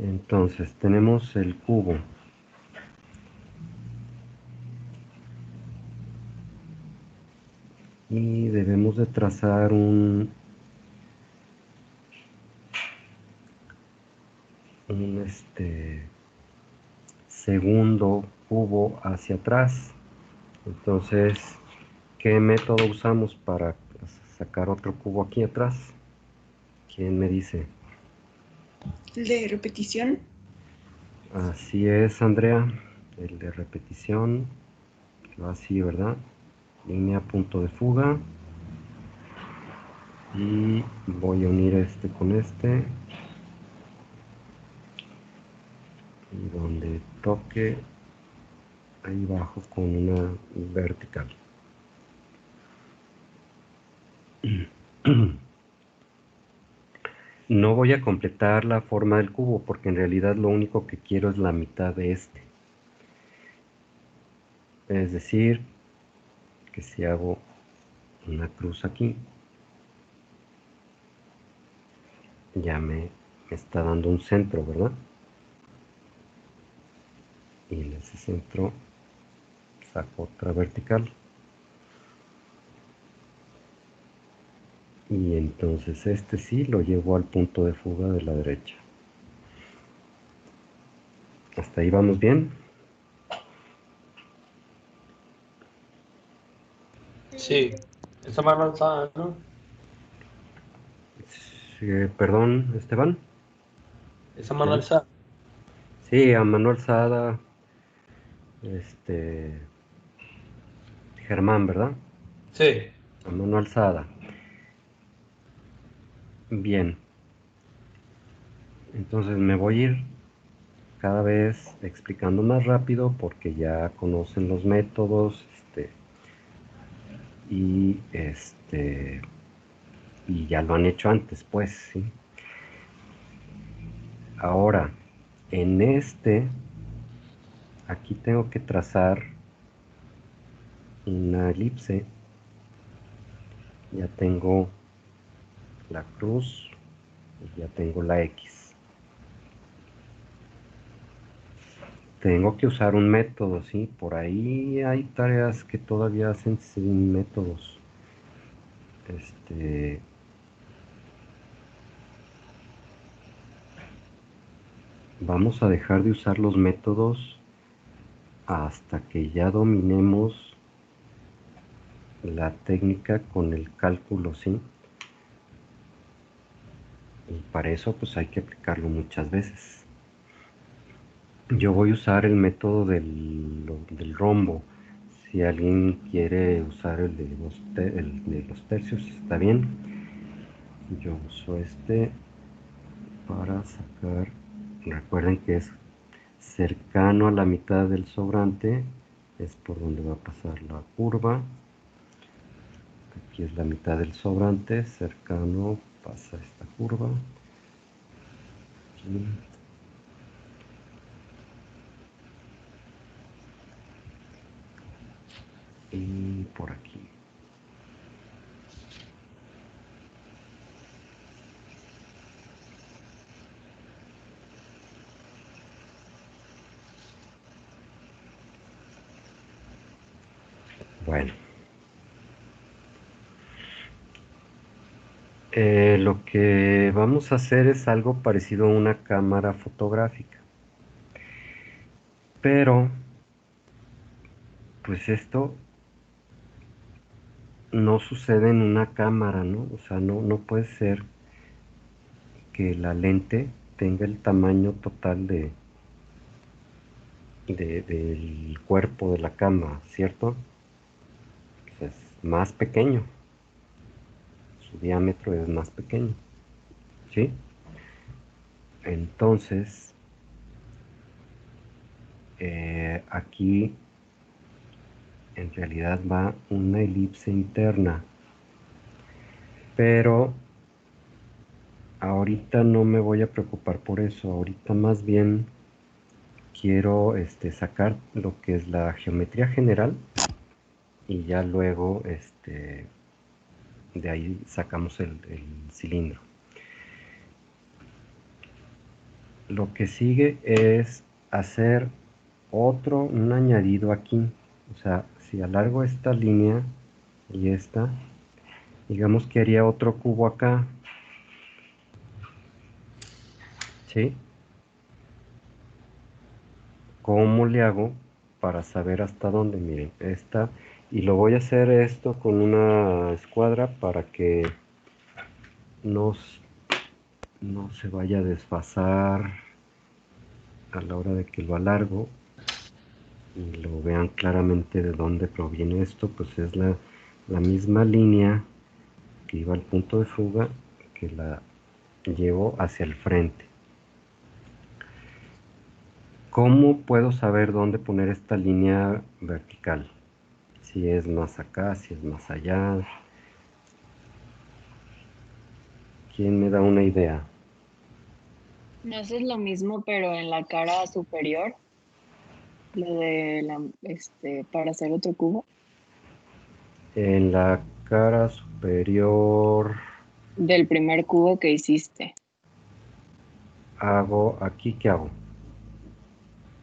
Entonces tenemos el cubo. Y debemos de trazar un segundo cubo hacia atrás. Entonces, ¿qué método usamos para sacar otro cubo aquí atrás? ¿Quién me dice? El de repetición. Así es, Andrea. El de repetición. Va así, ¿verdad? Línea, punto de fuga. Y voy a unir este con este. Y donde toque, ahí bajo con una vertical. No voy a completar la forma del cubo porque en realidad lo único que quiero es la mitad de este. Es decir, que si hago una cruz aquí, ya me está dando un centro, ¿verdad? Y en ese centro saco otra vertical. Y entonces este sí lo llevo al punto de fuga de la derecha. ¿Hasta ahí vamos bien? Sí, esa mano alzada, ¿no? Sí, perdón, Esteban. Esa mano alzada. Sí, a mano alzada, Germán, ¿verdad? Sí. A mano alzada. Bien. Entonces me voy a ir cada vez explicando más rápido porque ya conocen los métodos, y y ya lo han hecho antes, pues, ¿sí? Ahora, en aquí tengo que trazar una elipse. Ya tengo la cruz y ya tengo la X. Tengo que usar un método, ¿sí? Por ahí hay tareas que todavía hacen sin métodos. Vamos a dejar de usar los métodos hasta que ya dominemos la técnica con el cálculo, ¿sí? Y para eso pues hay que aplicarlo muchas veces. Yo voy a usar el método del rombo. Si alguien quiere usar el de los tercios, está bien. Yo uso para sacar. Recuerden que es cercano a la mitad del sobrante, es por donde va a pasar la curva. Aquí es la mitad del sobrante, cercano pasa esta curva. Aquí. Y por aquí. Bueno, lo que vamos a hacer es algo parecido a una cámara fotográfica, pero pues esto no sucede en una cámara, ¿no? O sea, no puede ser que la lente tenga el tamaño total del cuerpo de la cámara, ¿cierto? O sea, es más pequeño, su diámetro es más pequeño, ¿sí? Entonces, aquí en realidad va una elipse interna, pero ahorita no me voy a preocupar por eso, ahorita más bien quiero sacar lo que es la geometría general y ya luego de ahí sacamos el cilindro. Lo que sigue es hacer un añadido aquí. O sea, si alargo esta línea y esta, digamos que haría otro cubo acá, ¿sí? ¿Cómo le hago para saber hasta dónde? Miren, esta, y lo voy a hacer esto con una escuadra para que no, no se vaya a desfasar a la hora de que lo alargo y lo vean claramente de dónde proviene esto. Pues es la misma línea que iba al punto de fuga, que la llevo hacia el frente. ¿Cómo puedo saber dónde poner esta línea vertical? Si es más acá, si es más allá. ¿Quién me da una idea? ¿No haces lo mismo pero en la cara superior? Lo de para hacer otro cubo. En la cara superior Del primer cubo que hiciste. hago, aquí ¿qué hago?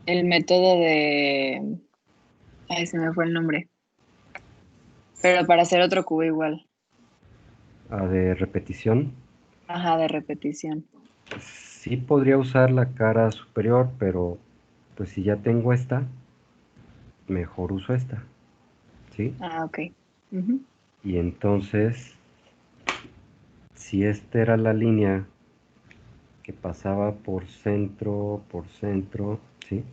El método de... Ay, se me fue el nombre. Pero para hacer otro cubo igual. De repetición. Ajá, de repetición. Sí podría usar la cara superior, pero pues si ya tengo esta, mejor uso esta, ¿sí? Ah, ok. Ujú. Y entonces, si esta era la línea que pasaba por centro, ¿sí?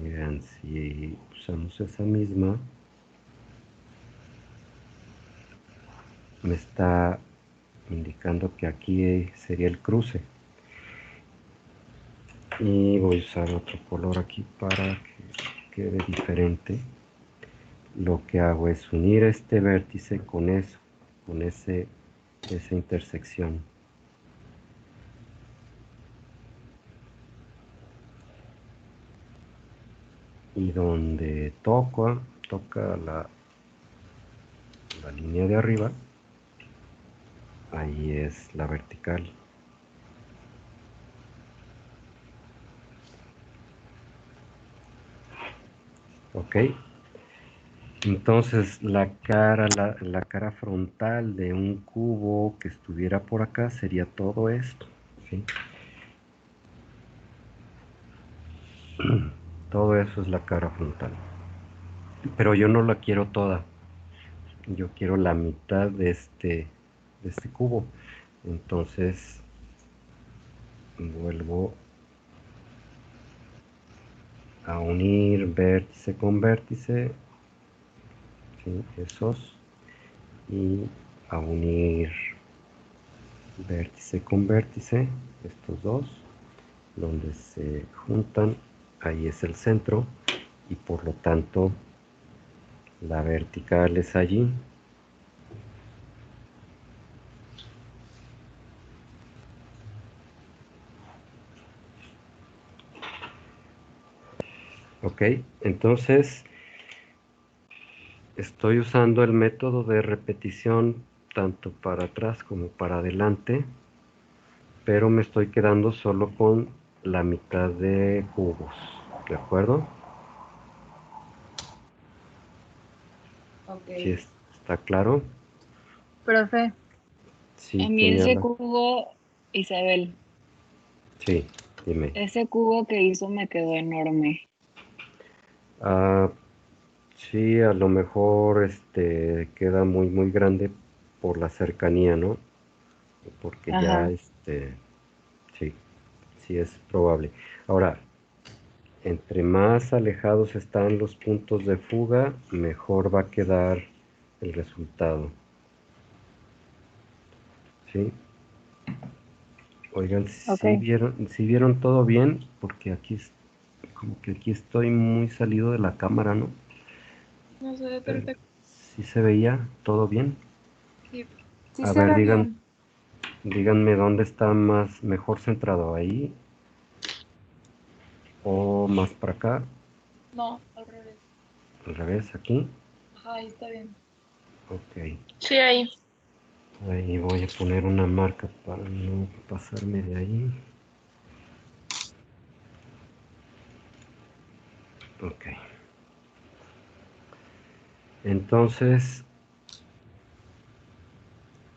Vean, si usamos esa misma, me está indicando que aquí sería el cruce. Y voy a usar otro color aquí para que quede diferente. Lo que hago es unir este vértice con eso, con esa intersección. Y donde toca la línea de arriba, ahí es la vertical. Ok, entonces la cara frontal de un cubo que estuviera por acá sería todo esto, ¿sí? Todo eso es la cara frontal. Pero yo no la quiero toda. Yo quiero la mitad de este cubo. Entonces vuelvo a unir vértice con vértice, ¿sí? Esos, y a unir vértice con vértice, estos dos, donde se juntan, ahí es el centro, y por lo tanto la vertical es allí. Ok, entonces estoy usando el método de repetición tanto para atrás como para adelante, pero me estoy quedando solo con la mitad de cubos, ¿de acuerdo? Ok. ¿Sí está claro? Profe, Sí, a mí ¿quién me ese habla? cubo, Isabel, Sí, dime. ese cubo que hizo me quedó enorme. Ah, sí, a lo mejor queda muy grande por la cercanía, ¿no? Porque ya Ajá. sí, sí es probable. Ahora, entre más alejados están los puntos de fuga, mejor va a quedar el resultado. ¿Sí? Oigan, Ok. si vieron todo bien, porque aquí como que aquí estoy muy salido de la cámara, ¿no? No se ve Pero perfecto. sí se veía todo bien. Sí, sí A se ver, ve bien. díganme dónde está mejor centrado, ahí o más para acá, No, al revés. al revés, aquí. Ajá, ahí está bien. Ok. Sí, ahí. Ahí voy a poner una marca para no pasarme de ahí. Ok. Entonces,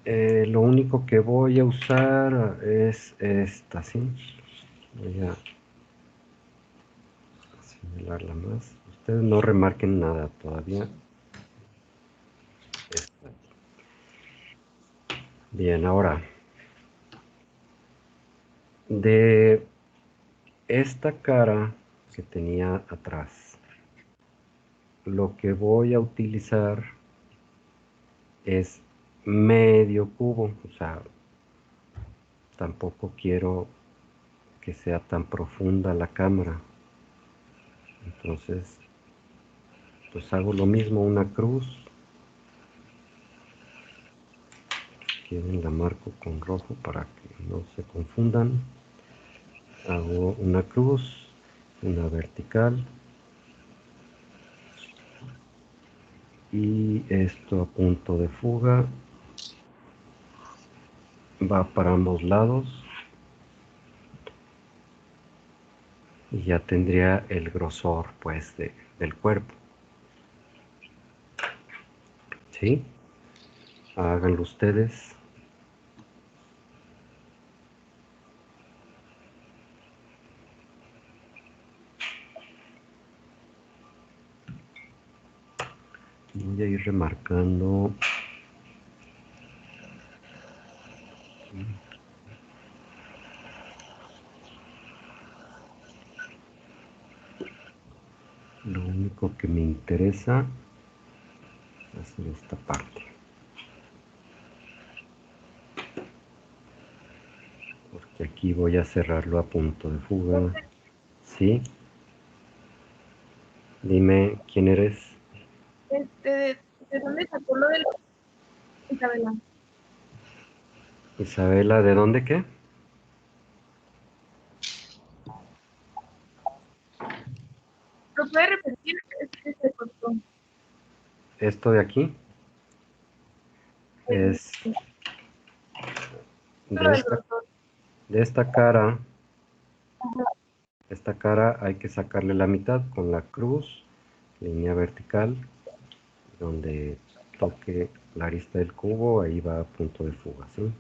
lo único que voy a usar es esta, ¿sí? Voy a señalarla más. Ustedes no remarquen nada todavía. Esta. Bien, ahora, de esta cara que tenía atrás, lo que voy a utilizar es medio cubo, o sea, tampoco quiero que sea tan profunda la cámara. Entonces, pues hago lo mismo, una cruz. Si quieren la marco con rojo para que no se confundan. Hago una cruz, una vertical. Y esto a punto de fuga va para ambos lados. Y ya tendría el grosor pues del cuerpo. ¿Sí? Háganlo ustedes. Voy a ir remarcando. Lo único que me interesa es hacer esta parte. Porque aquí voy a cerrarlo a punto de fuga. ¿Sí? Dime quién eres. ¿De dónde sacó lo de la Isabela? Isabela, ¿de dónde qué? ¿Lo puede repetir? Es que se cortó. Esto de aquí El es título de del esta, grosor. de esta cara. Esta cara hay que sacarle la mitad con la cruz, línea vertical, donde toque la arista del cubo, ahí va a punto de fuga, ¿sí?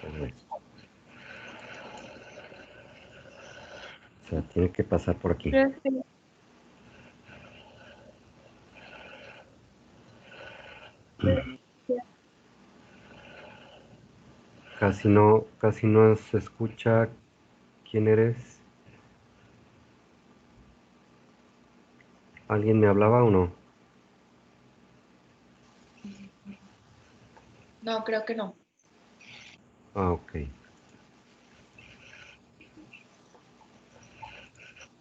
Todo esto. O sea, tiene que pasar por aquí. Creo que Casi no se escucha quién eres. ¿Alguien me hablaba o no? no, creo que no. Ah, ok.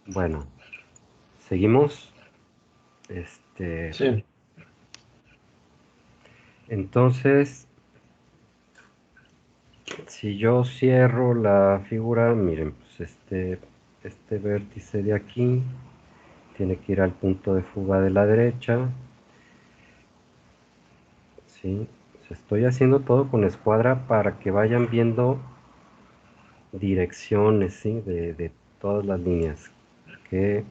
Bueno, seguimos. Sí. Entonces, si yo cierro la figura, miren, pues este vértice de aquí tiene que ir al punto de fuga de la derecha. ¿Sí? O sea, estoy haciendo todo con escuadra para que vayan viendo direcciones, ¿sí? De todas las líneas. Que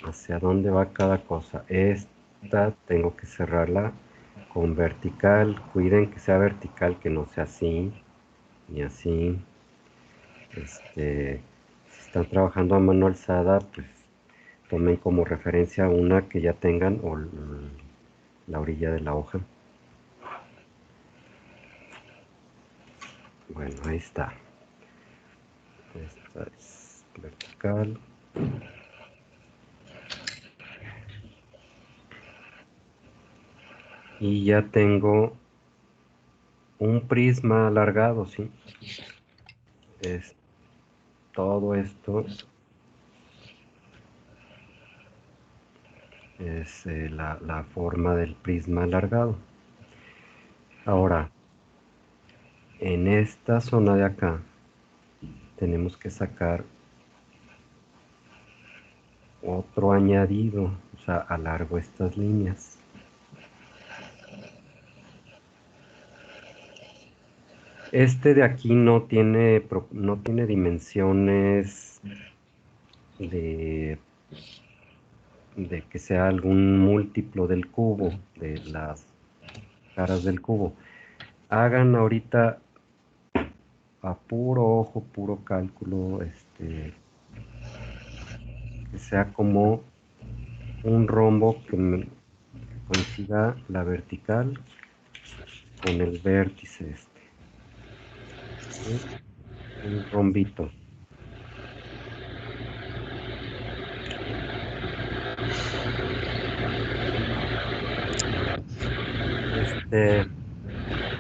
hacia dónde va cada cosa. Esta tengo que cerrarla con vertical. Cuiden que sea vertical, que no sea así, ni así. Si están trabajando a mano alzada, pues tomen como referencia una que ya tengan o la orilla de la hoja. Bueno, ahí está. Esta es vertical. Y ya tengo un prisma alargado, ¿sí? Es todo esto es la forma del prisma alargado. Ahora, en esta zona de acá tenemos que sacar otro añadido, o sea, alargo estas líneas. Este de aquí no tiene dimensiones de que sea algún múltiplo del cubo, de las caras del cubo. Hagan ahorita a puro ojo, puro cálculo, que sea como un rombo que coincida la vertical con el vértice ¿sí? Un rombito.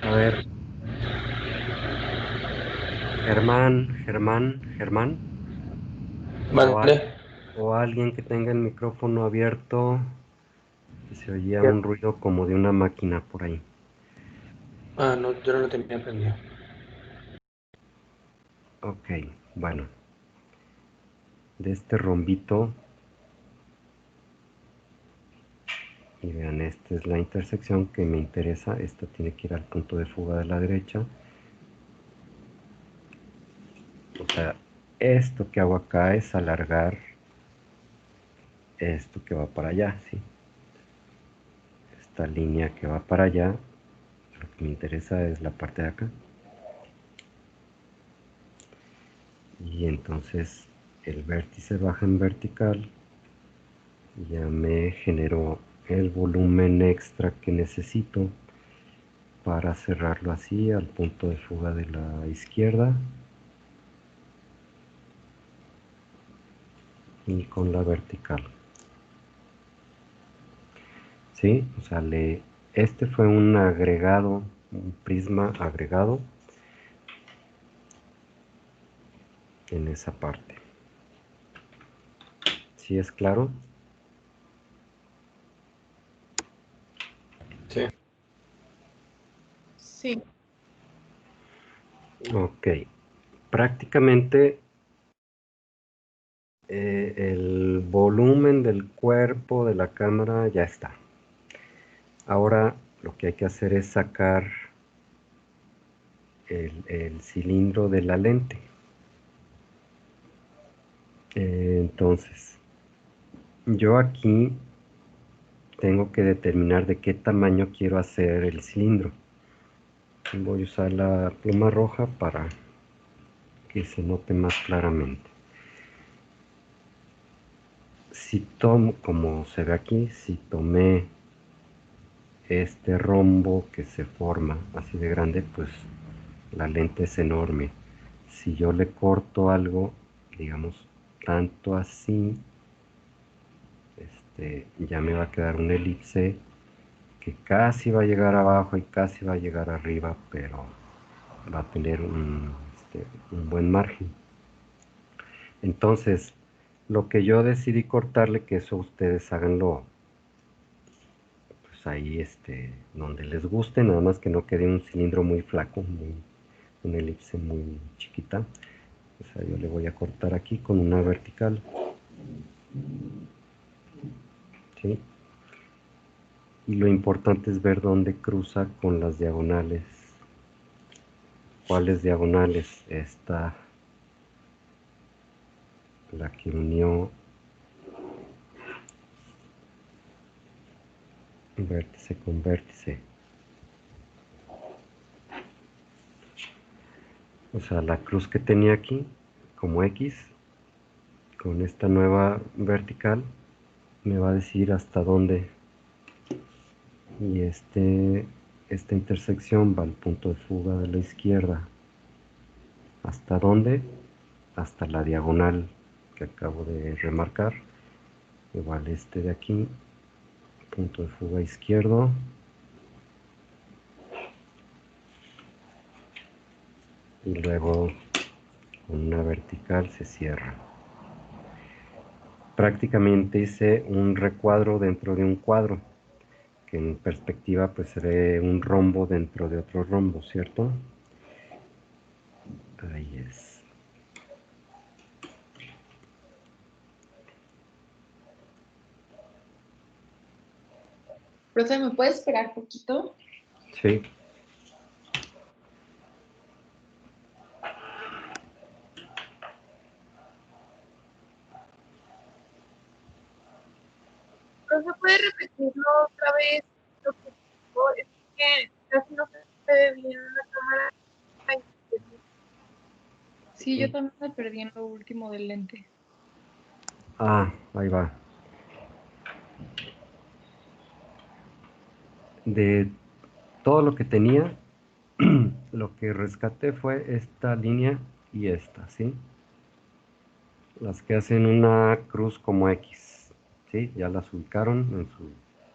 A ver, Germán, Vale. o alguien que tenga el micrófono abierto, que se oía un ruido como de una máquina por ahí. Ah, no, yo no lo tenía aprendido. Ok, bueno. De este rombito, y vean, esta es la intersección que me interesa. Esta tiene que ir al punto de fuga de la derecha. O sea, esto que hago acá es alargar esto que va para allá, ¿sí? Esta línea que va para allá, lo que me interesa es la parte de acá. Y entonces el vértice baja en vertical, ya me generó el volumen extra que necesito para cerrarlo así al punto de fuga de la izquierda y con la vertical. ¿Sí? O sea, este fue un agregado, un prisma agregado en esa parte. ¿Sí es claro? Sí. Sí. Ok. Prácticamente el volumen del cuerpo de la cámara ya está. Ahora lo que hay que hacer es sacar el cilindro de la lente. Entonces, yo aquí tengo que determinar de qué tamaño quiero hacer el cilindro. Voy a usar la pluma roja para que se note más claramente. Si tomo, como se ve aquí, si tomé este rombo que se forma así de grande, pues la lente es enorme. Si yo le corto algo, digamos, tanto así, ya me va a quedar una elipse que casi va a llegar abajo y casi va a llegar arriba, pero va a tener un buen margen. Entonces, lo que yo decidí cortarle, que eso ustedes háganlo pues ahí donde les guste, nada más que no quede un cilindro muy flaco, una elipse muy chiquita. O sea, yo le voy a cortar aquí con una vertical, ¿sí? Y lo importante es ver dónde cruza con las diagonales. ¿Cuáles diagonales? Esta, la que unió vértice con vértice. O sea, la cruz que tenía aquí, como X, con esta nueva vertical, me va a decir hasta dónde. Y esta intersección va al punto de fuga de la izquierda. ¿Hasta dónde? Hasta la diagonal que acabo de remarcar. Igual este de aquí, punto de fuga izquierdo. Y luego con una vertical se cierra. Prácticamente hice un recuadro dentro de un cuadro, que en perspectiva pues se ve un rombo dentro de otro rombo, ¿cierto? Ahí es. Profe, ¿me puede esperar poquito? Sí. ¿No se puede repetirlo otra vez? Lo que dijo es que casi no se ve bien en la cámara. Ay, Sí, yo también me perdí en lo último del lente. Ah, ahí va. De todo lo que tenía, lo que rescaté fue esta línea y esta, ¿sí? Las que hacen una cruz como X, ¿sí? Ya las ubicaron en su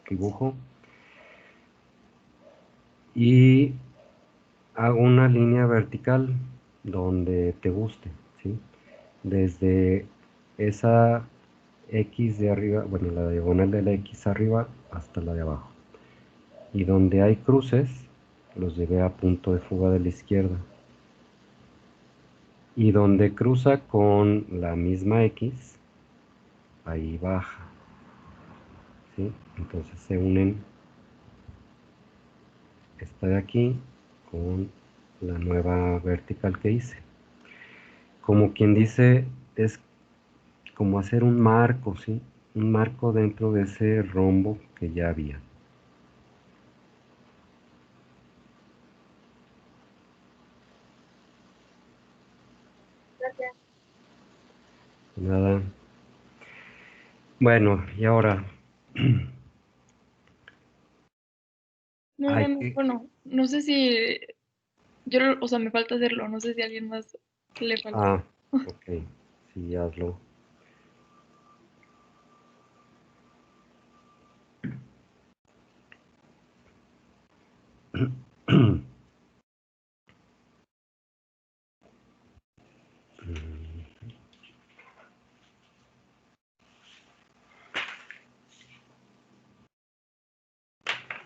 dibujo. Y hago una línea vertical donde te guste, ¿sí? Desde esa X de arriba, bueno, la diagonal de la X arriba hasta la de abajo. Y donde hay cruces, los llevé a punto de fuga de la izquierda. Y donde cruza con la misma X, ahí baja, ¿sí? Entonces se unen esta de aquí con la nueva vertical que hice. Como quien dice, es como hacer un marco, ¿sí? Un marco dentro de ese rombo que ya había. gracias. Nada. Bueno, y ahora No, hay no, no, que... bueno, no sé si yo, o sea, me falta hacerlo, no sé si a alguien más le falta. Ah, ok, sí, hazlo.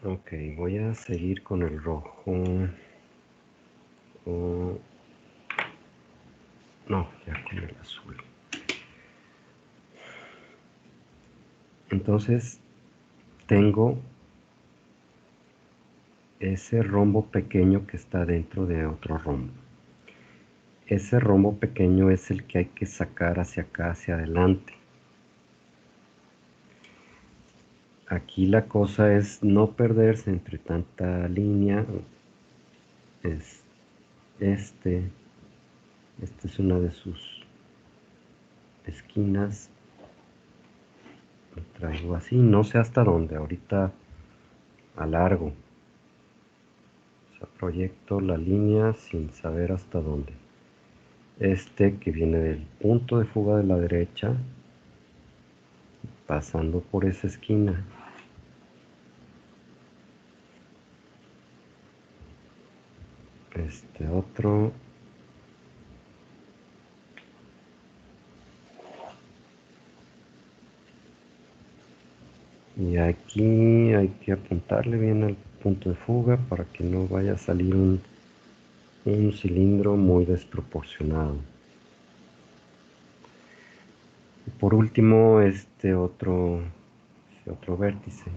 Ok, voy a seguir con el rojo. Oh, no, ya con el azul. Entonces tengo ese rombo pequeño que está dentro de otro rombo. Ese rombo pequeño es el que hay que sacar hacia acá, hacia adelante. Aquí la cosa es no perderse entre tanta línea. Es este, esta es una de sus esquinas. Lo traigo así, no sé hasta dónde, ahorita alargo. O sea, proyecto la línea sin saber hasta dónde. Este que viene del punto de fuga de la derecha, pasando por esa esquina. Este otro. Y aquí hay que apuntarle bien al punto de fuga para que no vaya a salir un cilindro muy desproporcionado. Y por último, este otro vértice.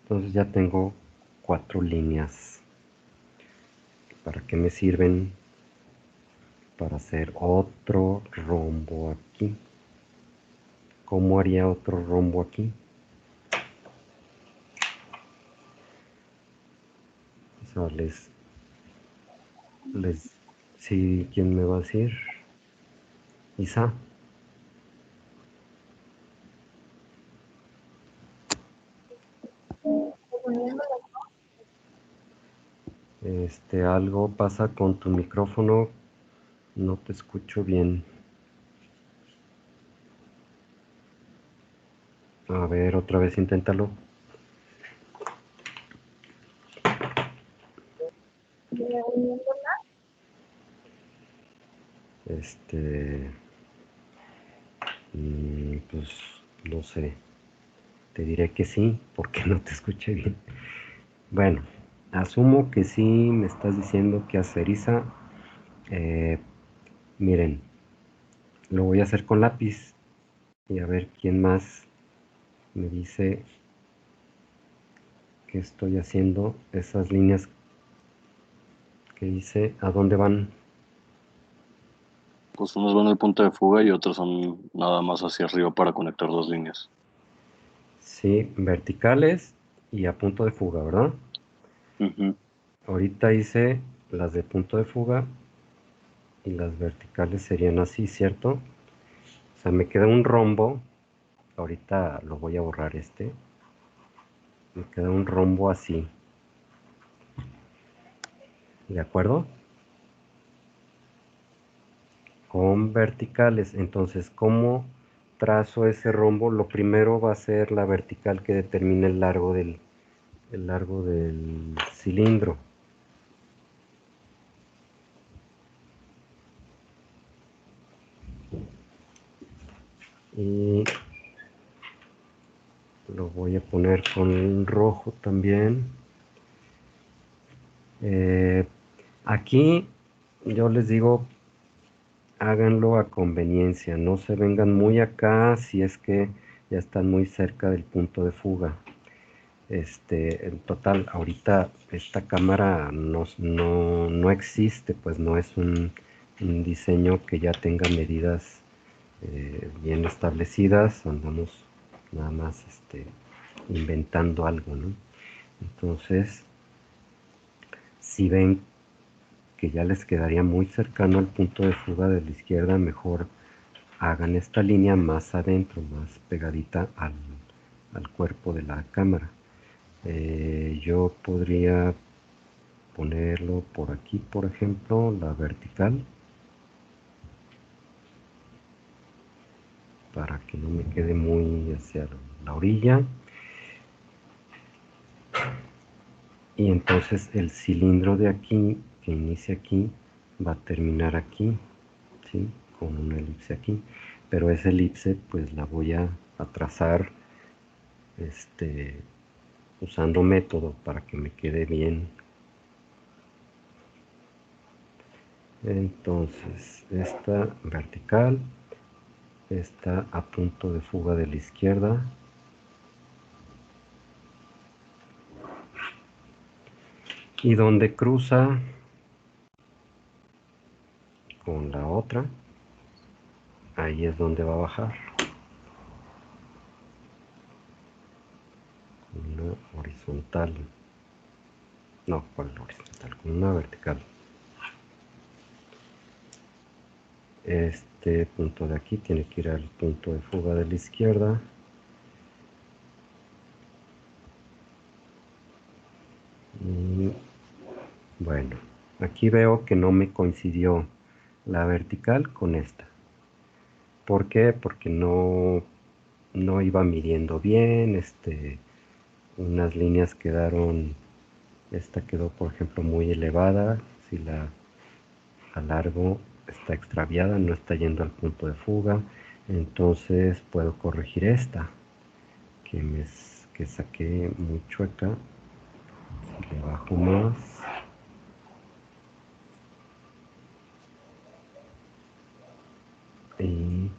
Entonces ya tengo 4 líneas. ¿Para qué me sirven? Para hacer otro rombo aquí. ¿Cómo haría otro rombo aquí? O sea, sí, ¿quién me va a decir? Isa. Algo pasa con tu micrófono, no te escucho bien. A ver, otra vez inténtalo. Este, pues no sé, te diré que sí, porque no te escuché bien. Bueno, asumo que sí me estás diciendo que hacer, Isa. Miren, lo voy a hacer con lápiz y a ver quién más me dice ¿qué estoy haciendo? Esas líneas que hice, ¿a dónde van? Pues unos van al punto de fuga y otros son nada más hacia arriba para conectar dos líneas. Sí, verticales y a punto de fuga, ¿verdad? Ujú. Ahorita hice las de punto de fuga y las verticales serían así, ¿cierto? O sea, me queda un rombo. Ahorita lo voy a borrar este. Me queda un rombo así. ¿De acuerdo? Con verticales. Entonces, ¿cómo trazo ese rombo? Lo primero va a ser la vertical que determina el largo del cilindro. Y lo voy a poner con rojo también. Aquí yo les digo, háganlo a conveniencia, no se vengan muy acá si es que ya están muy cerca del punto de fuga. En total, ahorita esta cámara no existe, pues no es un diseño que ya tenga medidas bien establecidas, andamos nada más inventando algo, ¿no? Entonces, si ven que ya les quedaría muy cercano al punto de fuga de la izquierda, mejor hagan esta línea más adentro, más pegadita al cuerpo de la cámara. Yo podría ponerlo por aquí, por ejemplo, la vertical, para que no me quede muy hacia la orilla. Y entonces el cilindro de aquí, que inicia aquí, va a terminar aquí, ¿sí? Con una elipse aquí. Pero esa elipse pues la voy a trazar usando método para que me quede bien. Entonces esta vertical está a punto de fuga de la izquierda. Y donde cruza con la otra, ahí es donde va a bajar. Con una horizontal. No, ¿cuál horizontal? Con una vertical. Este punto de aquí tiene que ir al punto de fuga de la izquierda. Y bueno, aquí veo que no me coincidió la vertical con esta. ¿Por qué? Porque no iba midiendo bien, unas líneas quedaron, esta quedó por ejemplo muy elevada, si la alargo está extraviada, no está yendo al punto de fuga, entonces puedo corregir esta, que saqué muy chueca, si le bajo más, y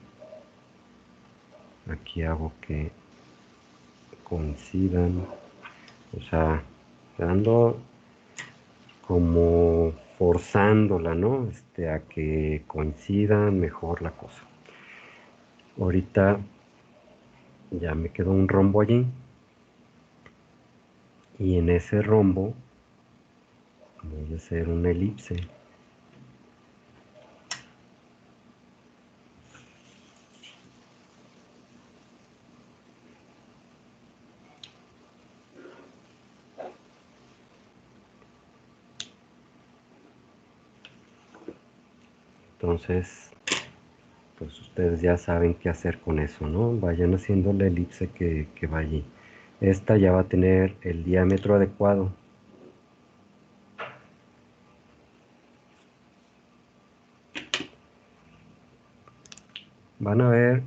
aquí hago que coincidan, o sea, dando como forzándola, ¿no? A que coincidan mejor la cosa. Ahorita ya me quedó un rombo allí y en ese rombo voy a hacer una elipse. Entonces, pues ustedes ya saben qué hacer con eso, ¿no? Vayan haciendo la elipse que va allí. Esta ya va a tener el diámetro adecuado. Van a ver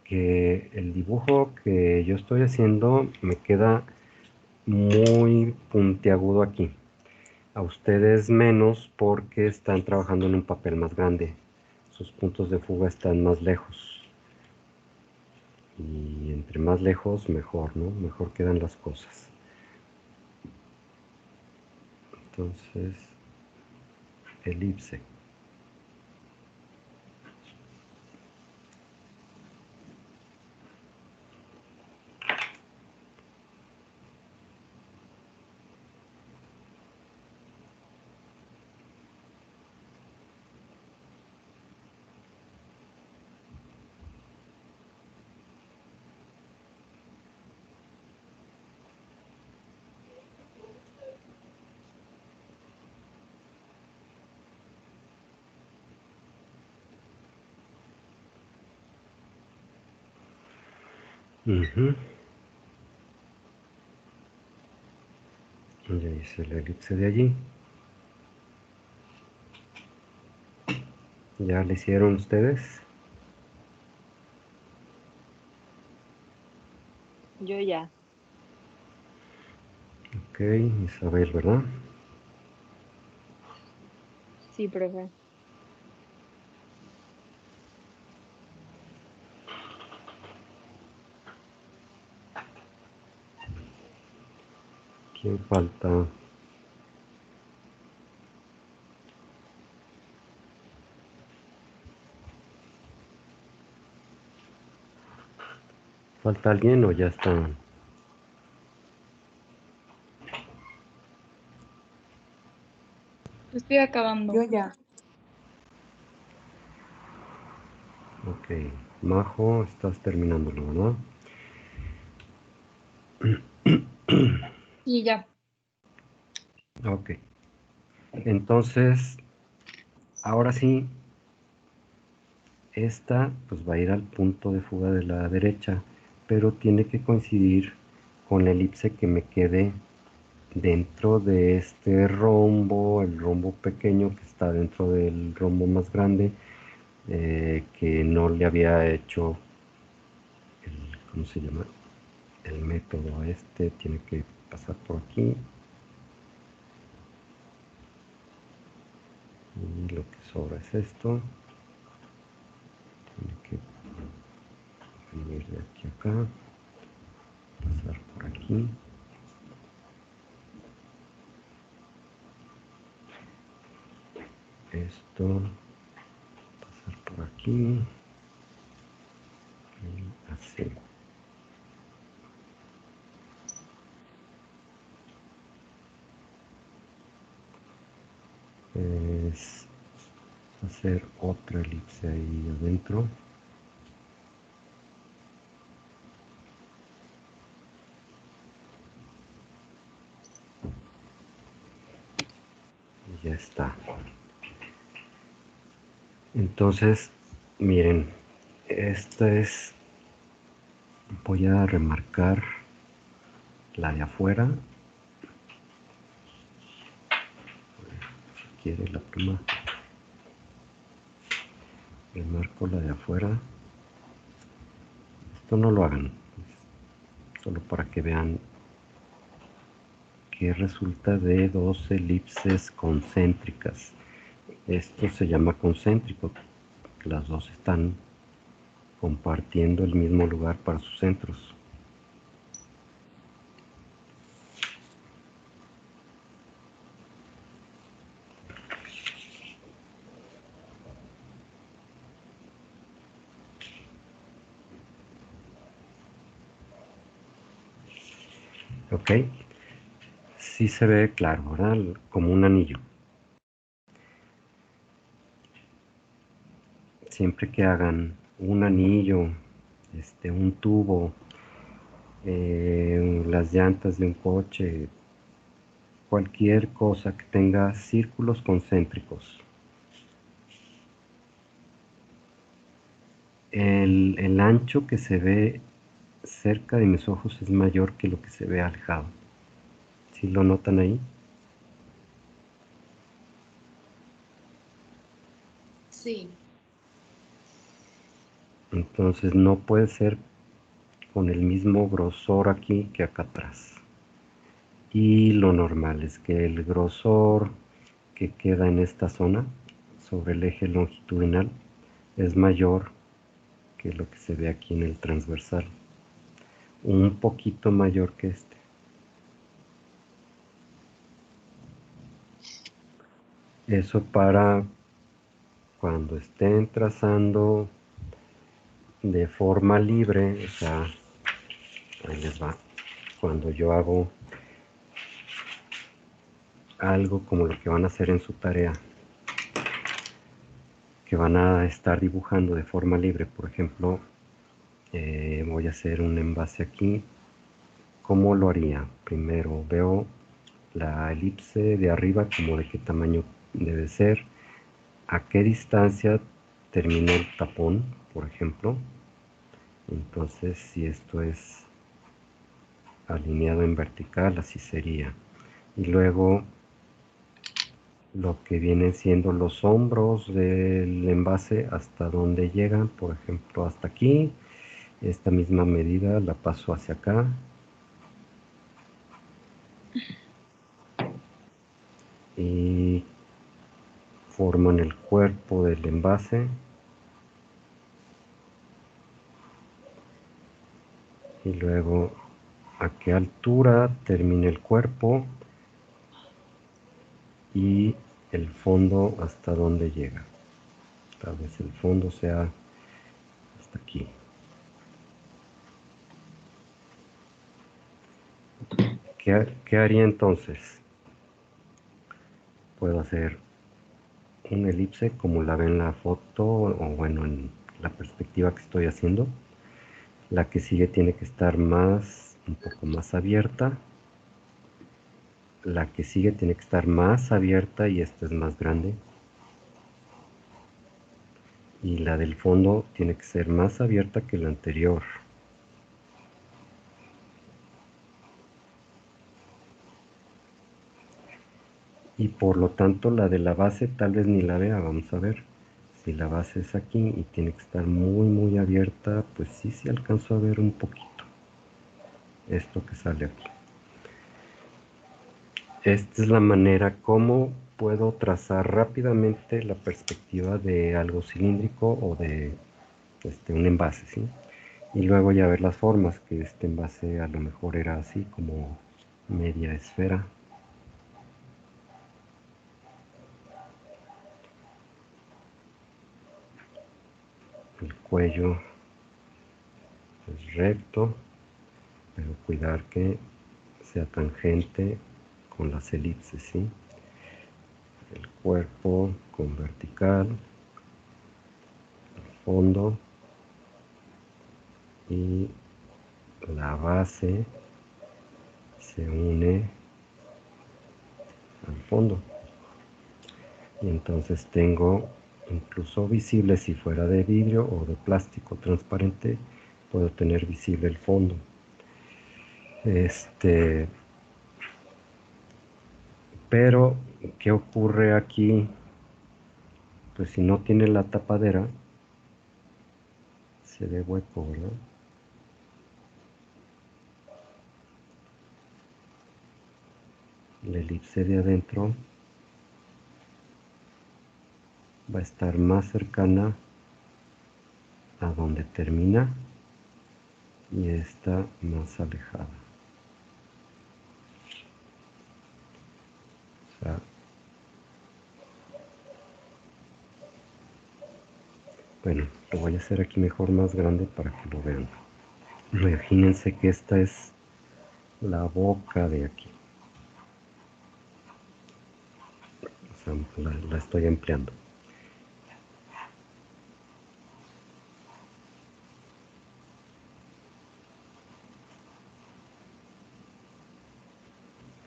que el dibujo que yo estoy haciendo me queda muy puntiagudo aquí. A ustedes menos porque están trabajando en un papel más grande. Sus puntos de fuga están más lejos. Y entre más lejos, mejor, ¿no? Mejor quedan las cosas. Entonces, elipse. Ujú. Ya hice la elipse de allí. ¿Ya le hicieron ustedes? Yo ya. Ok, Isabel, ¿verdad? Sí, profe. ¿Quién falta? ¿Falta alguien o ya está? Estoy acabando. Yo ya. Ok, Majo, estás terminándolo, ¿verdad? Y ya. Ok, entonces, ahora sí, esta pues va a ir al punto de fuga de la derecha, pero tiene que coincidir con la elipse que me quede dentro de este rombo, el rombo pequeño que está dentro del rombo más grande, que no le había hecho el, ¿cómo se llama? El método a este, tiene que pasar por aquí. Y lo que sobra es esto. Tiene que venir de aquí a acá, pasar por aquí. Esto, pasar por aquí. Y así. Es hacer otra elipse ahí adentro. Y ya está. Entonces, miren, esta es, voy a remarcar la de afuera. Si quiere la pluma, remarco la de afuera. Esto no lo hagan, solo para que vean que resulta de dos elipses concéntricas. Esto se llama concéntrico. Las dos están compartiendo el mismo lugar para sus centros. ¿Ok? Sí se ve claro, ¿verdad? Como un anillo. Siempre que hagan un anillo, un tubo, las llantas de un coche, cualquier cosa que tenga círculos concéntricos, el ancho que se ve cerca de mis ojos es mayor que lo que se ve alejado. ¿Sí lo notan ahí? Sí. Entonces no puede ser con el mismo grosor aquí que acá atrás. Y lo normal es que el grosor que queda en esta zona sobre el eje longitudinal es mayor que lo que se ve aquí en el transversal, un poquito mayor que este. Eso para cuando estén trazando de forma libre, o sea, ahí les va. Cuando yo hago algo como lo que van a hacer en su tarea, que van a estar dibujando de forma libre, por ejemplo, voy a hacer un envase aquí. ¿Cómo lo haría? Primero veo la elipse de arriba, como de qué tamaño debe ser, a qué distancia termina el tapón, por ejemplo. Entonces, si esto es alineado en vertical, así sería. Y luego lo que vienen siendo los hombros del envase, hasta donde llegan, por ejemplo, hasta aquí. Esta misma medida la paso hacia acá. Y forman el cuerpo del envase. Y luego a qué altura termina el cuerpo y el fondo hasta donde llega. Tal vez el fondo sea hasta aquí. ¿Qué haría entonces? Puedo hacer una elipse como la ve en la foto, o bueno, en la perspectiva que estoy haciendo. La que sigue tiene que estar un poco más abierta. La que sigue tiene que estar más abierta y esta es más grande. Y la del fondo tiene que ser más abierta que la anterior. Y por lo tanto la de la base tal vez ni la vea. Vamos a ver. Si la base es aquí y tiene que estar muy abierta, pues sí alcanzo a ver un poquito esto que sale aquí. Esta es la manera como puedo trazar rápidamente la perspectiva de algo cilíndrico o de un envase, ¿sí? Y luego ya ver las formas, que este envase a lo mejor era así como media esfera. El cuello es recto, pero cuidar que sea tangente con las elipses, ¿sí? El cuerpo con vertical, el fondo y la base se une al fondo. Y entonces tengo incluso visible, si fuera de vidrio o de plástico transparente, puedo tener visible el fondo. Pero, ¿qué ocurre aquí? Pues si no tiene la tapadera, se ve hueco, ¿verdad? La elipse de adentro va a estar más cercana a donde termina y esta más alejada. O sea, bueno, lo voy a hacer aquí mejor más grande para que lo vean. Imagínense que esta es la boca de aquí. O sea, la estoy empleando.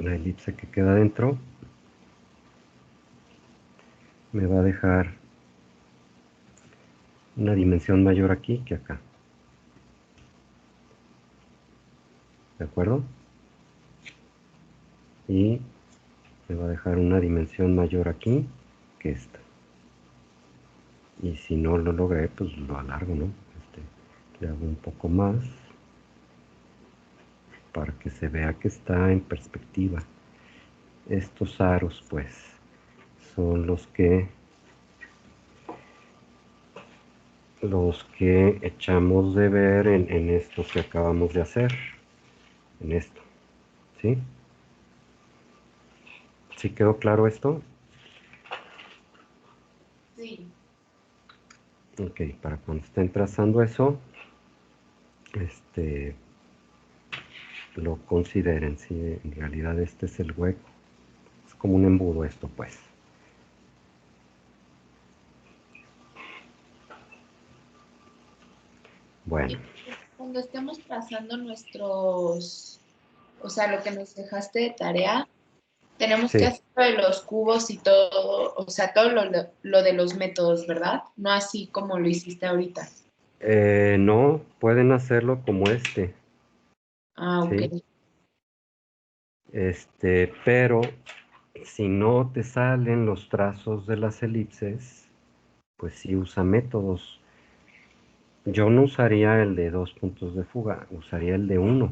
La elipse que queda dentro me va a dejar una dimensión mayor aquí que acá. ¿De acuerdo? Y me va a dejar una dimensión mayor aquí que esta. Y si no lo logré, pues lo alargo, ¿no? Le hago un poco más para que se vea que está en perspectiva. Estos aros, pues, son los que echamos de ver en esto que acabamos de hacer. En esto, ¿sí? ¿Sí quedó claro esto? Sí. Ok, para cuando estén trazando eso, lo consideren, si en realidad este es el hueco. Es como un embudo esto, pues. Bueno, Cuando estemos trazando nuestros, o sea, lo que nos dejaste de tarea, tenemos que sí. hacer lo de los cubos y todo, o sea, todo lo de los métodos, ¿verdad? No así como lo hiciste ahorita. No, pueden hacerlo como este, Ah, ok. ¿sí? Pero si no te salen los trazos de las elipses, pues sí usa métodos. Yo no usaría el de 2 puntos de fuga, usaría el de 1.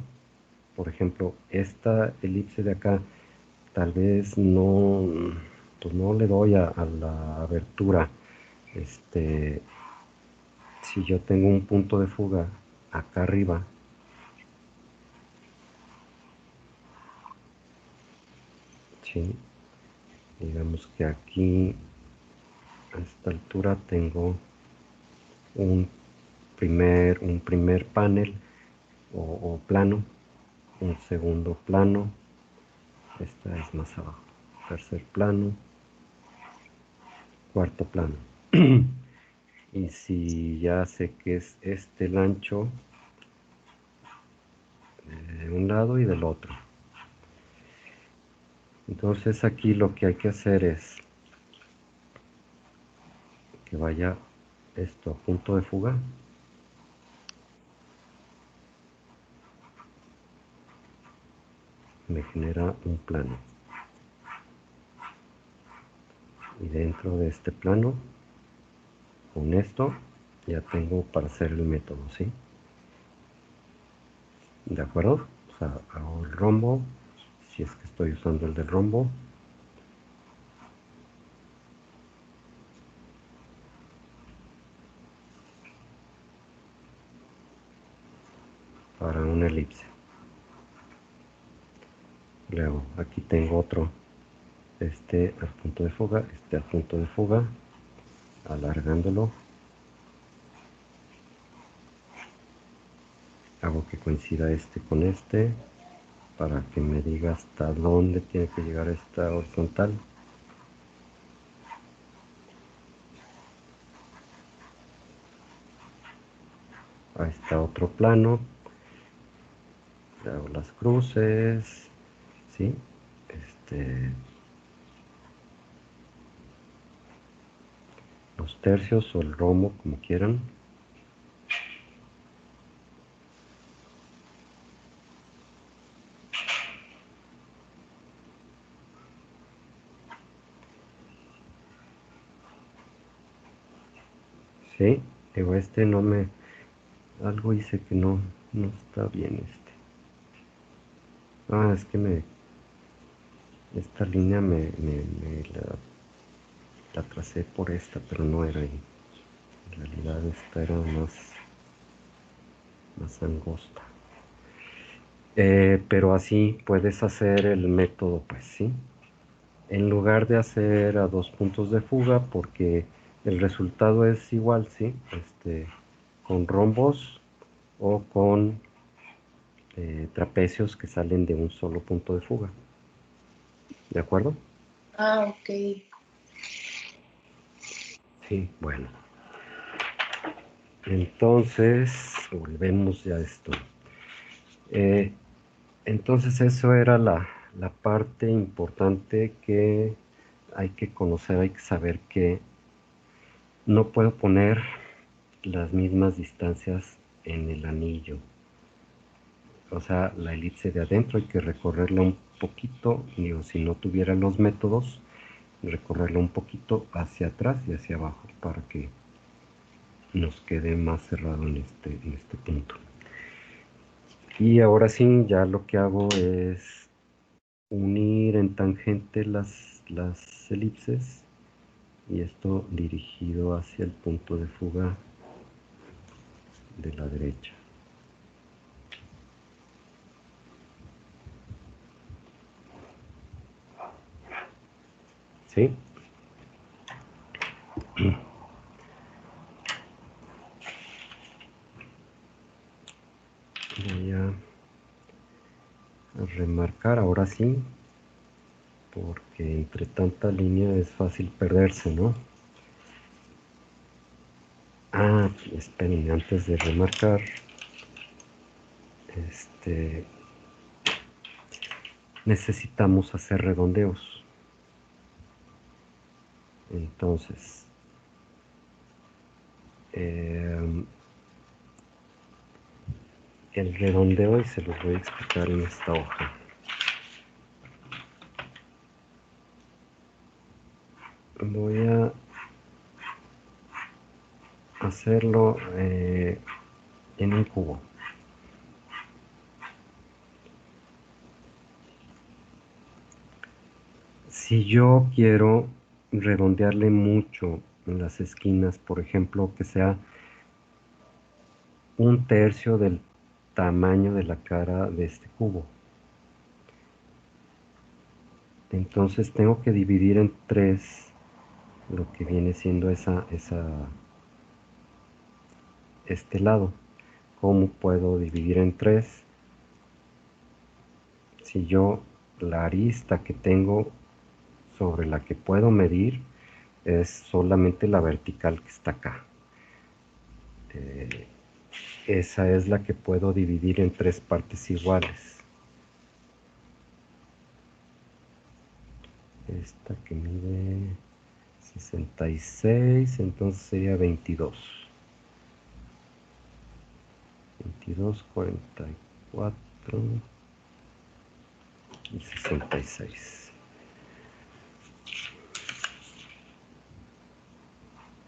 Por ejemplo, esta elipse de acá, tal vez no, pues no le doy a la abertura. Si yo tengo un punto de fuga acá arriba, ¿sí? Digamos que aquí a esta altura tengo un primer panel o plano, un segundo plano, esta es más abajo, tercer plano, cuarto plano. Y si ya sé que es este el ancho de un lado y del otro. Entonces aquí lo que hay que hacer es que vaya esto a punto de fuga. Me genera un plano. Y dentro de este plano, con esto, ya tengo para hacer el método, ¿sí? ¿De acuerdo? O sea, hago el rombo, si es que estoy usando el del rombo. Para una elipse. Luego, aquí tengo otro, al punto de fuga, al punto de fuga, alargándolo. Hago que coincida este con este, para que me diga hasta dónde tiene que llegar esta horizontal. Ahí está otro plano. Le hago las cruces, ¿sí? Los tercios o el rombo, como quieran. Sí, digo, no me... Algo hice que no está bien Ah, es que esta línea la tracé por esta, pero no era ahí. En realidad esta era más angosta. Pero así puedes hacer el método, pues sí. En lugar de hacer a 2 puntos de fuga, porque el resultado es igual, ¿sí? Con rombos o con trapecios que salen de un solo punto de fuga. ¿De acuerdo? Ah, ok. Sí, bueno. Entonces, volvemos ya a esto. Eh, entonces, eso era la parte importante que hay que conocer, hay que saber que no puedo poner las mismas distancias en el anillo. O sea, la elipse de adentro hay que recorrerla un poquito, digo, si no tuviera los métodos, recorrerla un poquito hacia atrás y hacia abajo para que nos quede más cerrado en este punto. Y ahora sí, ya lo que hago es unir en tangente las elipses y esto dirigido hacia el punto de fuga de la derecha. ¿Sí? remarcar ahora sí, porque entre tanta línea es fácil perderse, ¿no? Ah, esperen, antes de remarcar, necesitamos hacer redondeos. Entonces, el redondeo, y se los voy a explicar en esta hoja. Voy a hacerlo en un cubo. Si yo quiero redondearle mucho en las esquinas, por ejemplo, que sea un tercio del tamaño de la cara de este cubo, entonces tengo que dividir en tres lo que viene siendo este lado. ¿Cómo puedo dividir en tres? Si yo la arista que tengo sobre la que puedo medir es solamente la vertical que está acá. Esa es la que puedo dividir en tres partes iguales. Esta que mide 66, entonces sería 22. 22, 44 y 66.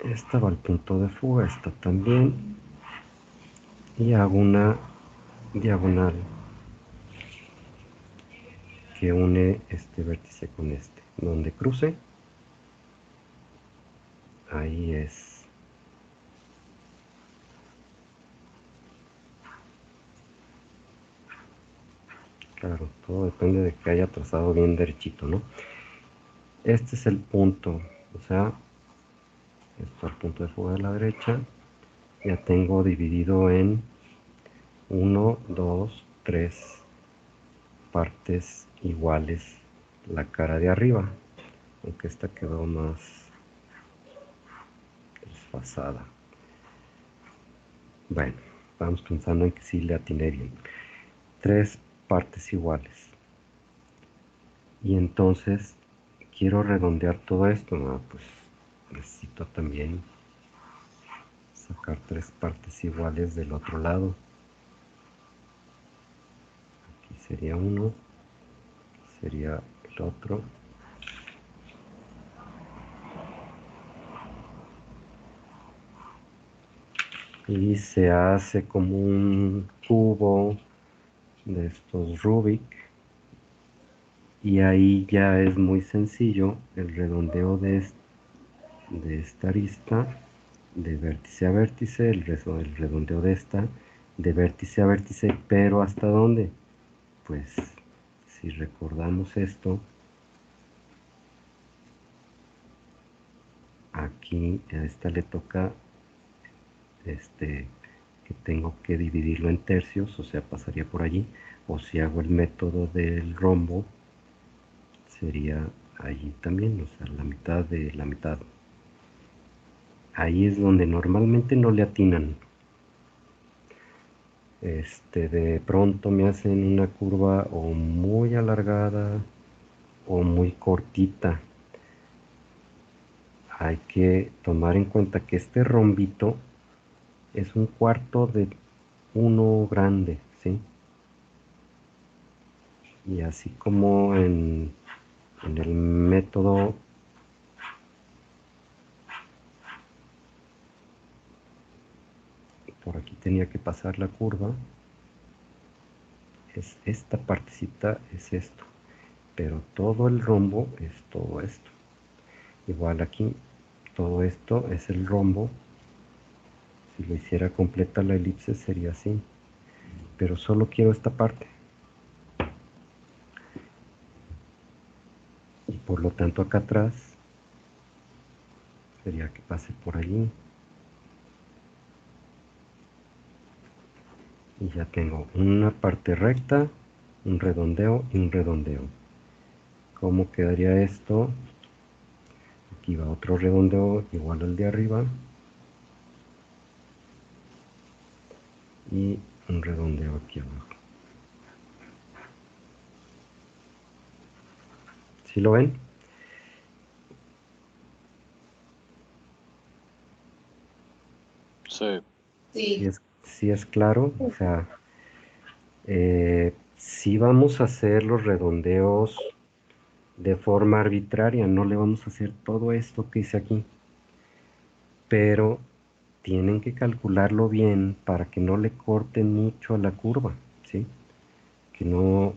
Esta va al punto de fuga, esta también. Y hago una diagonal que une este vértice con este. Donde cruce, ahí es. Claro, todo depende de que haya trazado bien derechito, ¿no? Este es el punto, o sea, esto al punto de fuga de la derecha. Ya tengo dividido en 1, 2, 3 partes iguales la cara de arriba, aunque esta quedó más desfasada. Bueno, vamos pensando en que sí le atiné bien. 3 partes iguales. Y entonces quiero redondear todo esto, ¿no? Pues necesito también sacar 3 partes iguales del otro lado. Aquí sería uno, aquí sería el otro. Y se hace como un cubo de estos Rubik, y ahí ya es muy sencillo el redondeo de esta arista de vértice a vértice, el redondeo de esta de vértice a vértice, pero ¿hasta dónde? Pues si recordamos esto, aquí a esta le toca que tengo que dividirlo en tercios, o sea, pasaría por allí, o si hago el método del rombo, sería allí también, o sea, la mitad de la mitad. Ahí es donde normalmente no le atinan. De pronto me hacen una curva o muy alargada o muy cortita. Hay que tomar en cuenta que este rombito es un cuarto de uno grande, ¿sí? Y así como en el método por aquí tenía que pasar la curva, es esta partecita, es esto, pero todo el rombo es todo esto. Igual aquí, todo esto es el rombo. Si lo hiciera completa la elipse sería así, pero solo quiero esta parte. Y por lo tanto acá atrás sería que pase por allí. Y ya tengo una parte recta un redondeo y un redondeo. ¿Cómo quedaría esto? Aquí va otro redondeo igual al de arriba. Y un redondeo aquí abajo. ¿Sí lo ven? Sí. Sí. Sí es claro, o sea, sí vamos a hacer los redondeos de forma arbitraria, no le vamos a hacer todo esto que hice aquí, pero tienen que calcularlo bien para que no le corten mucho a la curva, ¿sí? Que no,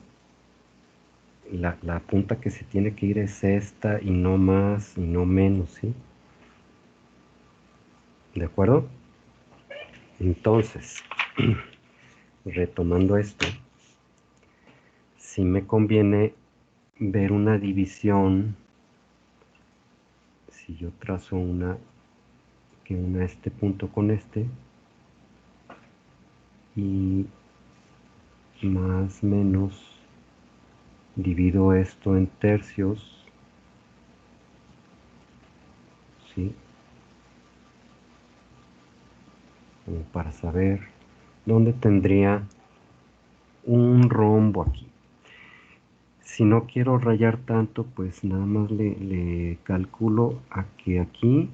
la punta que se tiene que ir es esta y no más y no menos, ¿sí? ¿De acuerdo? Entonces, retomando esto, sí me conviene ver una división. Si yo trazo que una este punto con este, y más o menos divido esto en tercios, ¿sí? Como para saber dónde tendría un rombo aquí. Si no quiero rayar tanto, pues nada más le calculo a que aquí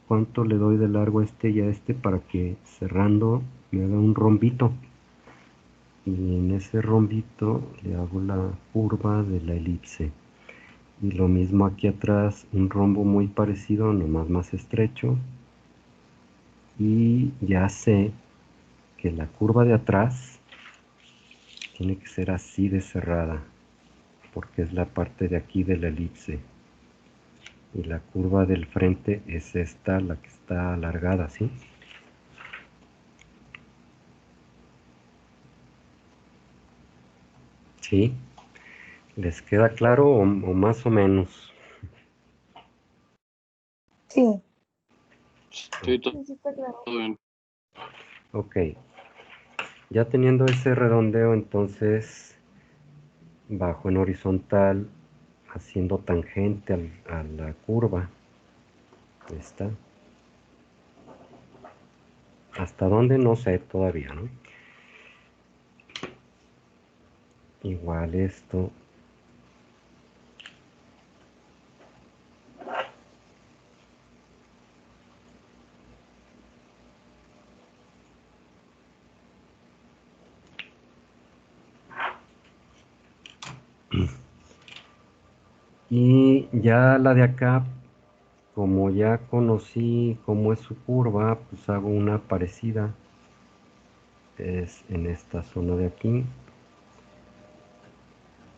cuánto le doy de largo a este y a este para que cerrando me haga un rombito. Y en ese rombito le hago la curva de la elipse. Y lo mismo aquí atrás, un rombo muy parecido, nomás más estrecho. Y ya sé que la curva de atrás tiene que ser así de cerrada, porque es la parte de aquí de la elipse. Y la curva del frente es esta, la que está alargada, ¿sí? ¿Sí? ¿Les queda claro o más o menos? Sí. Sí, todo Sí, está claro. bien. Ok. Ya teniendo ese redondeo, entonces bajo en horizontal, haciendo tangente a la curva. Esta. ¿Hasta dónde? No sé todavía, ¿no? Igual esto. Y ya la de acá, como ya conocí cómo es su curva, pues hago una parecida. Es en esta zona de aquí.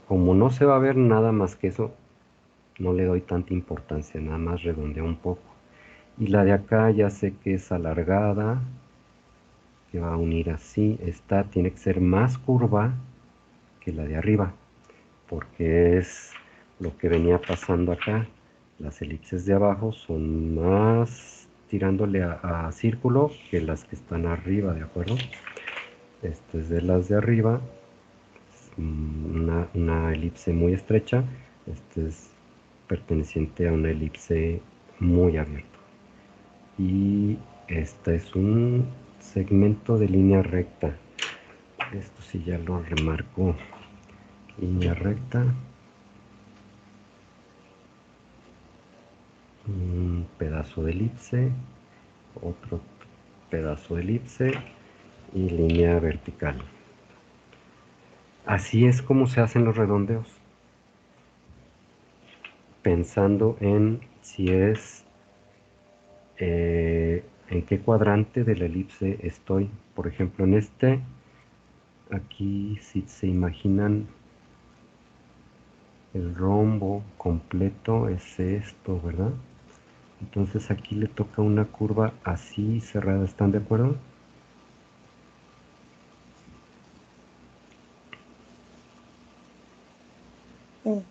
Como no se va a ver nada más que eso, no le doy tanta importancia, nada más redondeo un poco. Y la de acá ya sé que es alargada, que va a unir así. Esta tiene que ser más curva que la de arriba, porque es lo que venía pasando acá. Las elipses de abajo son más tirándole a círculo que las que están arriba, ¿de acuerdo? Este es de las de arriba, una elipse muy estrecha. Este es perteneciente a una elipse muy abierta. Y este es un segmento de línea recta. Esto sí ya lo remarco. Línea recta. Un pedazo de elipse. Otro pedazo de elipse. Y línea vertical. Así es como se hacen los redondeos. Pensando en si es en qué cuadrante de la elipse estoy. Por ejemplo, en este, aquí si se imaginan el rombo completo es esto, ¿verdad? Entonces aquí le toca una curva así cerrada, ¿están de acuerdo? Sí.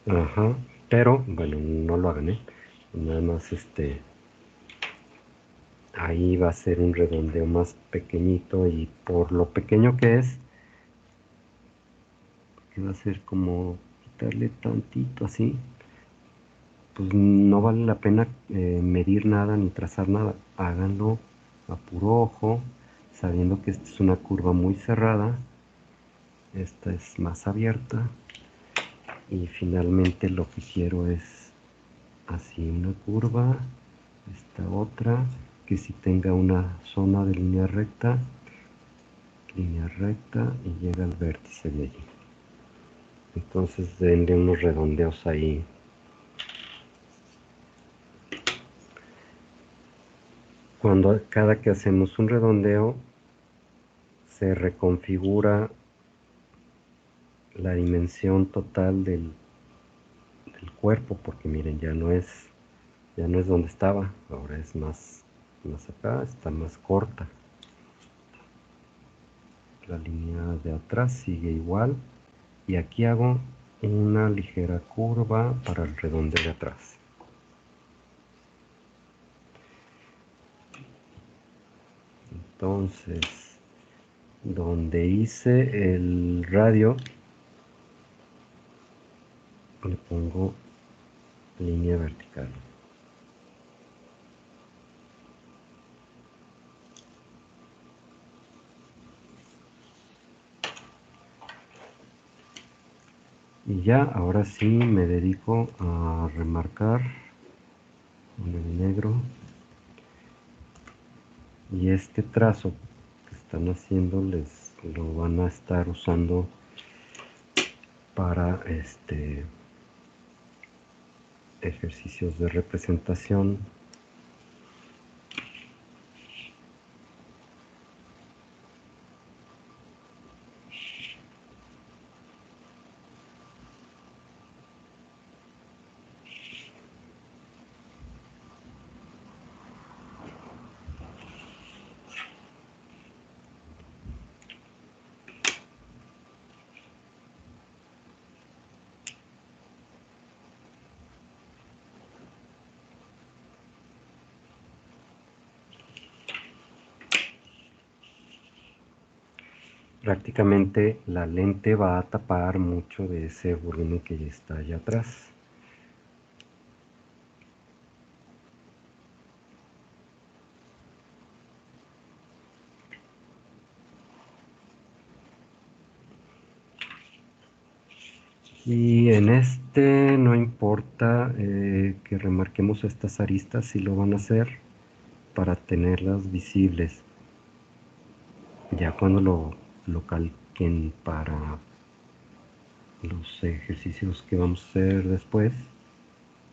Ajá, pero bueno, no lo hagan, ¿eh? Nada más ahí va a ser un redondeo más pequeñito y por lo pequeño que es, que va a ser como quitarle tantito así, pues no vale la pena medir nada ni trazar nada. Háganlo a puro ojo, sabiendo que esta es una curva muy cerrada, esta es más abierta, y finalmente lo que quiero es así una curva, esta otra, que si tenga una zona de línea recta y llega al vértice de allí. Entonces denle unos redondeos ahí. Cada que hacemos un redondeo se reconfigura la dimensión total del cuerpo, porque miren, ya no es donde estaba, ahora es más acá, está más corta. La línea de atrás sigue igual, y aquí hago una ligera curva para el redondeo de atrás. Entonces, donde hice el radio, le pongo línea vertical. Y ya, ahora sí me dedico a remarcar con el negro. Y este trazo que están haciendo lo van a estar usando para ejercicios de representación. Prácticamente la lente va a tapar mucho de ese volumen que ya está allá atrás. Y en este no importa que remarquemos estas aristas, si lo van a hacer para tenerlas visibles. Ya cuando lo calquen para los ejercicios que vamos a hacer después,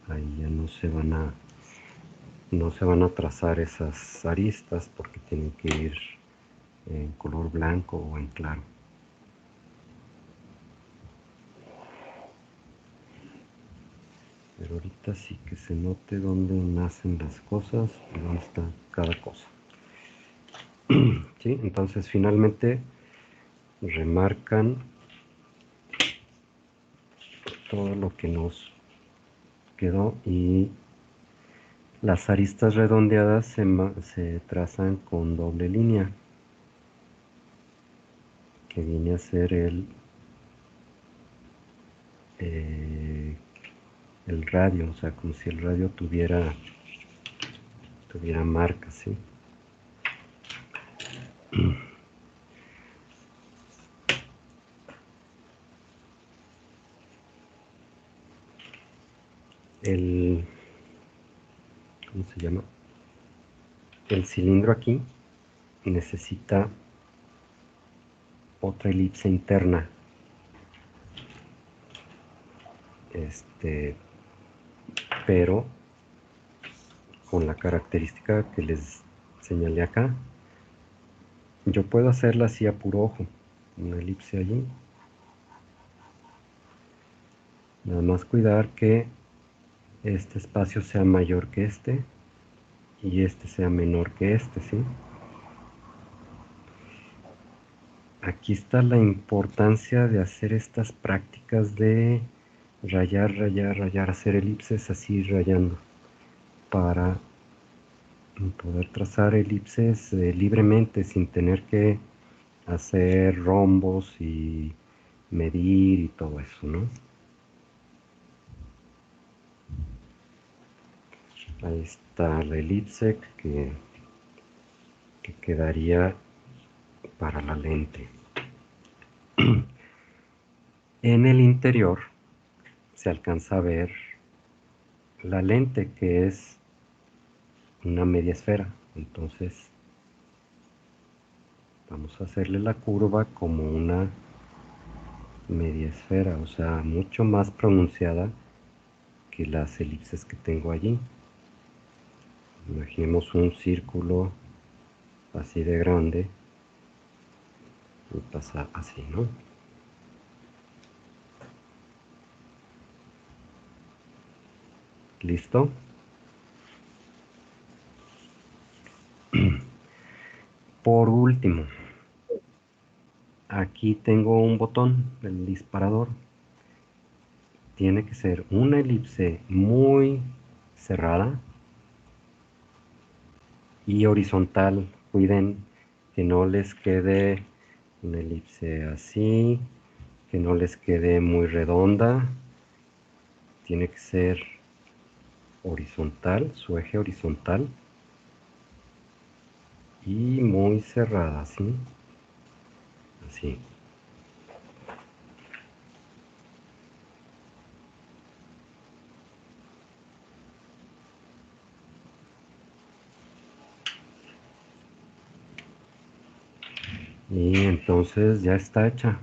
ahí ya no se van a trazar esas aristas, porque tienen que ir en color blanco o en claro. Pero ahorita sí que se note dónde nacen las cosas y dónde está cada cosa. ¿Sí? Entonces finalmente remarcan todo lo que nos quedó, y las aristas redondeadas se trazan con doble línea, que viene a ser el radio, o sea, como si el radio tuviera marcas, ¿sí? ¿Cómo se llama? El cilindro aquí necesita otra elipse interna, pero con la característica que les señalé acá. Yo puedo hacerla así a puro ojo, una elipse allí. Nada más cuidar que este espacio sea mayor que este y este sea menor que este, ¿sí? Aquí está la importancia de hacer estas prácticas de rayar, rayar, rayar, hacer elipses así rayando, para poder trazar elipses libremente, sin tener que hacer rombos y medir y todo eso, ¿no? Ahí está la elipse que quedaría para la lente. En el interior se alcanza a ver la lente, que es una media esfera. Entonces vamos a hacerle la curva como una media esfera, o sea, mucho más pronunciada que las elipses que tengo allí. Imaginemos un círculo así de grande y pasa así, ¿no? ¿Listo? Por último, aquí tengo un botón, el disparador. Tiene que ser una elipse muy cerrada y horizontal. Cuiden que no les quede una elipse así, que no les quede muy redonda. Tiene que ser horizontal, su eje horizontal y muy cerrada, ¿sí? Así. Y entonces ya está hecha.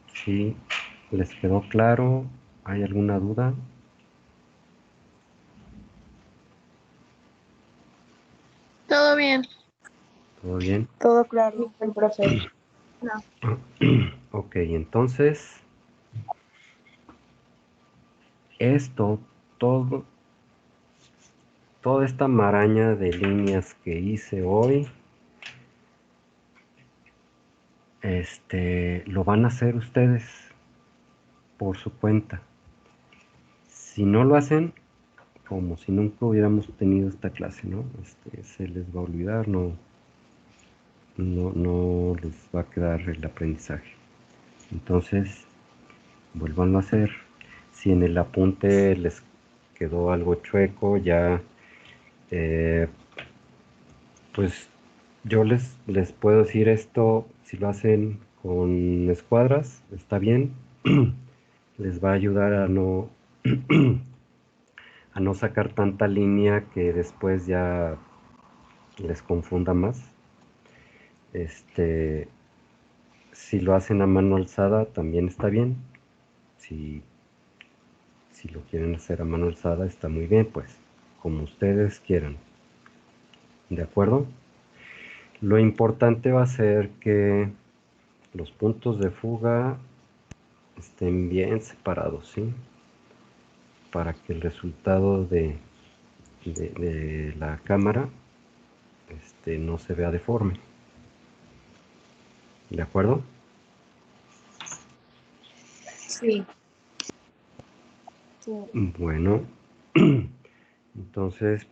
¿Sí les quedó claro? ¿Hay alguna duda? Todo bien. ¿Todo bien? Todo claro, el profe. No. Ok, entonces esto, todo, toda esta maraña de líneas que hice hoy, lo van a hacer ustedes por su cuenta. Si no lo hacen, como si nunca hubiéramos tenido esta clase, ¿no? Se les va a olvidar, no les va a quedar el aprendizaje. Entonces, vuélvanlo a hacer. Si en el apunte les quedó algo chueco, ya, pues yo les puedo decir esto, si lo hacen con escuadras, está bien. Les va a ayudar a no sacar tanta línea que después ya les confunda más. Si lo hacen a mano alzada, también está bien. Si lo quieren hacer a mano alzada, está muy bien, pues, como ustedes quieran. ¿De acuerdo? Lo importante va a ser que los puntos de fuga estén bien separados, ¿sí? Para que el resultado de la cámara no se vea deforme. ¿De acuerdo? Sí. Sí. Bueno, entonces,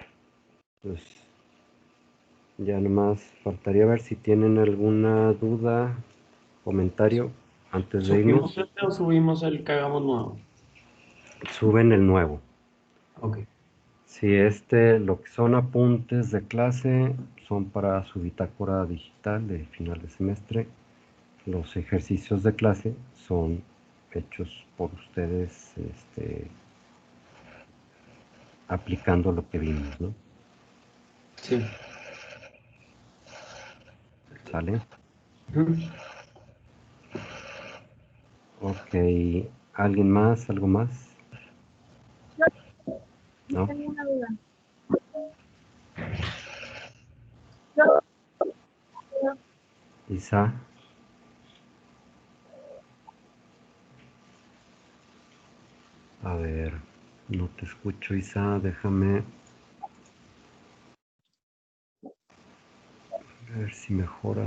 pues ya nomás faltaría ver si tienen alguna duda, comentario antes de irnos. ¿Subimos este o subimos el que hagamos nuevo? Suben el nuevo. Ok. Si lo que son apuntes de clase, son para su bitácora digital de final de semestre. Los ejercicios de clase son hechos por ustedes, aplicando lo que vimos, ¿no? Sí. ¿Sale? Ujú. Ok. ¿Alguien más? ¿Algo más? Yo ¿No? tengo una duda. Yo- Isa. A ver, no te escucho, Isa. Déjame ver si mejora.